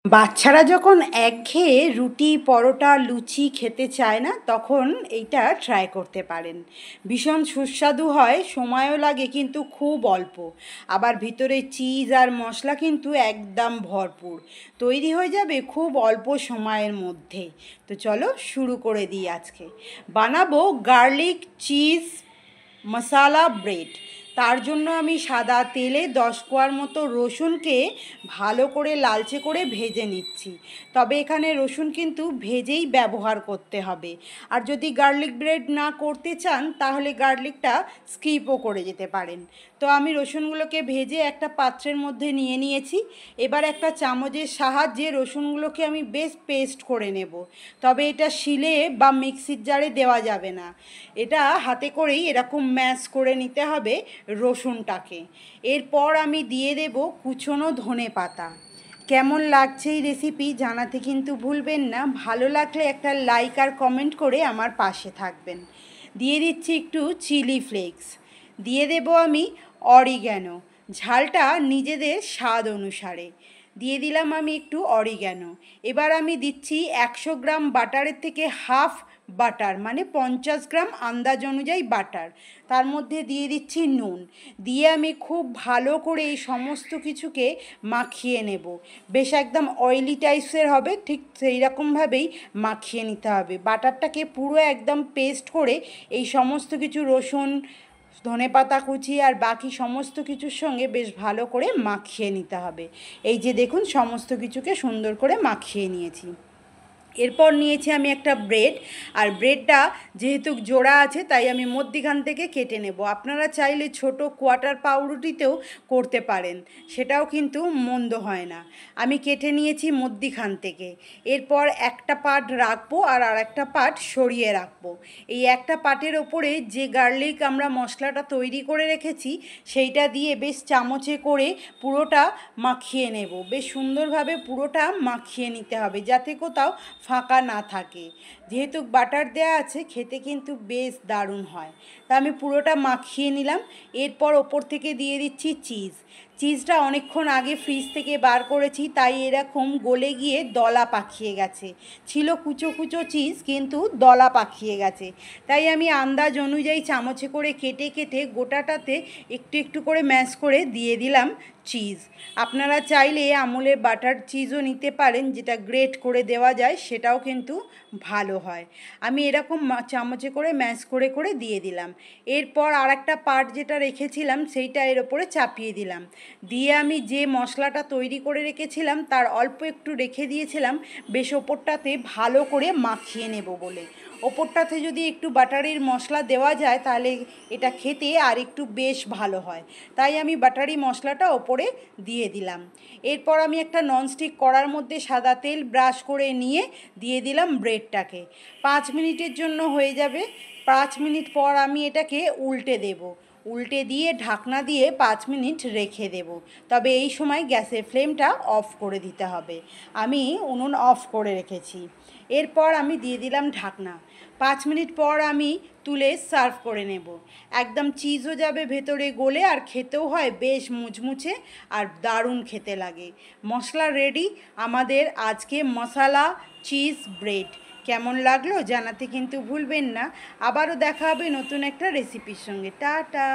বাচ্চারা যখন একঘেয়ে রুটি পরোটা লুচি খেতে চায় না তখন এইটা ট্রাই করতে পারেন। ভীষণ সুস্বাদু হয়, সময়ও লাগে কিন্তু খুব অল্প। আবার ভিতরে চিজ আর মশলা কিন্তু একদম ভরপুর। তৈরি হয়ে যাবে খুব অল্প সময়ের মধ্যে। তো চলো শুরু করে দিই। আজকে বানাবো গার্লিক চিজ মশালা ব্রেড। তার জন্য আমি সাদা তেলে 10 কোয়ার মতো রসুনকে ভালো করে লালচে করে ভেজে নিচ্ছি। তবে এখানে রসুন কিন্তু ভেজেই ব্যবহার করতে হবে। আর যদি গার্লিক ব্রেড না করতে চান তাহলে গার্লিকটা স্কিপও করে যেতে পারেন। তো আমি রসুনগুলোকে ভেজে একটা পাত্রের মধ্যে নিয়ে নিয়েছি। এবার একটা চামচের সাহায্যে রসুনগুলোকে আমি বেশ পেস্ট করে নেব। তবে এটা শিলে বা মিক্সির জারে দেওয়া যাবে না, এটা হাতে করেই এরকম ম্যাশ করে নিতে হবে রসুনটাকে। এরপর আমি দিয়ে দেব কুচনো ধনেপাতা। কেমন লাগছে এই রেসিপি জানাতে কিন্তু ভুলবেন না। ভালো লাগলে একটা লাইক আর কমেন্ট করে আমার পাশে থাকবেন। দিয়ে দিচ্ছি একটু চিলি ফ্লেক্স, দিয়ে দেব আমি অরিগ্যানো, ঝালটা নিজেদের স্বাদ অনুসারে দিয়ে দিলাম আমি একটু অরিগ্যানো। এবার আমি দিচ্ছি 100 গ্রাম বাটারের থেকে হাফ বাটার, মানে 50 গ্রাম আন্দাজ অনুযায়ী বাটার। তার মধ্যে দিয়ে দিচ্ছি নুন, দিয়ে আমি খুব ভালো করে এই সমস্ত কিছুকে মাখিয়ে নেব। বেশ একদম অয়েলি টাইপসের হবে, ঠিক সেই রকমভাবেই মাখিয়ে নিতে হবে। বাটারটাকে পুরো একদম পেস্ট করে এই সমস্ত কিছু রসুন, ধনেপাতা কুচি আর বাকি সমস্ত কিছুর সঙ্গে বেশ ভালো করে মাখিয়ে নিতে হবে। এই যে দেখুন সমস্ত কিছুকে সুন্দর করে মাখিয়ে নিয়েছি। এরপর নিয়েছি আমি একটা ব্রেড, আর ব্রেডটা যেহেতু জোড়া আছে তাই আমি মধ্যিখান থেকে কেটে নেব। আপনারা চাইলে ছোট কোয়ার্টার পাউরুটিতেও করতে পারেন, সেটাও কিন্তু মন্দ হয় না। আমি কেটে নিয়েছি মধ্যিখান থেকে। এরপর একটা পার্ট রাখবো আর একটা পার্ট সরিয়ে রাখবো। এই একটা পার্টের ওপরে যে গার্লিক আমরা মশলাটা তৈরি করে রেখেছি সেইটা দিয়ে বেশ চামচে করে পুরোটা মাখিয়ে নেব। বেশ সুন্দরভাবে পুরোটা মাখিয়ে নিতে হবে যাতে কোথাও ফাঁকা না থাকে। যেহেতু বাটার দেওয়া আছে খেতে কিন্তু বেশ দারুণ হয়। তা আমি পুরোটা মাখিয়ে নিলাম। এরপর ওপর থেকে দিয়ে দিচ্ছি চিজ। চিজটা অনেকক্ষণ আগে ফ্রিজ থেকে বার করেছি তাই এরকম গলে গিয়ে দলা পাকিয়ে গেছে। ছিল কুচো কুচো চিজ কিন্তু দলা পাকিয়ে গেছে, তাই আমি আন্দাজ অনুযায়ী চামচে করে কেটে কেটে গোটাটাতে একটু একটু করে ম্যাশ করে দিয়ে দিলাম চিজ। আপনারা চাইলে আমুলের বাটার চিজও নিতে পারেন, যেটা গ্রেট করে দেওয়া যায়, সেটাও কিন্তু ভালো হয়। আমি এরকম চামচে করে ম্যাশ করে করে দিয়ে দিলাম। এরপর আর একটা পার্ট যেটা রেখেছিলাম সেইটা এর ওপরে চাপিয়ে দিলাম। দিয়ে আমি যে মশলাটা তৈরি করে রেখেছিলাম তার অল্প একটু রেখে দিয়েছিলাম বেশ ওপরটাতে ভালো করে মাখিয়ে নেব বলে। ওপরটাতে যদি একটু বাটারির মশলা দেওয়া যায় তাহলে এটা খেতে আর একটু বেশ ভালো হয়, তাই আমি বাটারি মশলাটা ওপরে দিয়ে দিলাম। এরপর আমি একটা ননস্টিক কড়ার মধ্যে সাদা তেল ব্রাশ করে নিয়ে দিয়ে দিলাম ব্রেডটাকে। 5 মিনিটের জন্য হয়ে যাবে। 5 মিনিট পর আমি এটাকে উল্টে দেব। উল্টে দিয়ে ঢাকনা দিয়ে 5 মিনিট রেখে দেব। তবে এই সময় গ্যাসের ফ্লেমটা অফ করে দিতে হবে। আমি উনুন অফ করে রেখেছি। এরপর আমি দিয়ে দিলাম ঢাকনা। 5 মিনিট পর আমি তুলে সার্ভ করে নেব। একদম চিজও যাবে ভেতরে গলে, আর খেতেও হয় বেশ মুচমুচে আর দারুণ খেতে লাগে। মশলা রেডি আমাদের আজকে মশালা চিজ ব্রেড। কেমন লাগলো জানাতে কিন্তু ভুলবেন না। আবারও দেখা হবে নতুন একটা রেসিপির সঙ্গে। টাটা।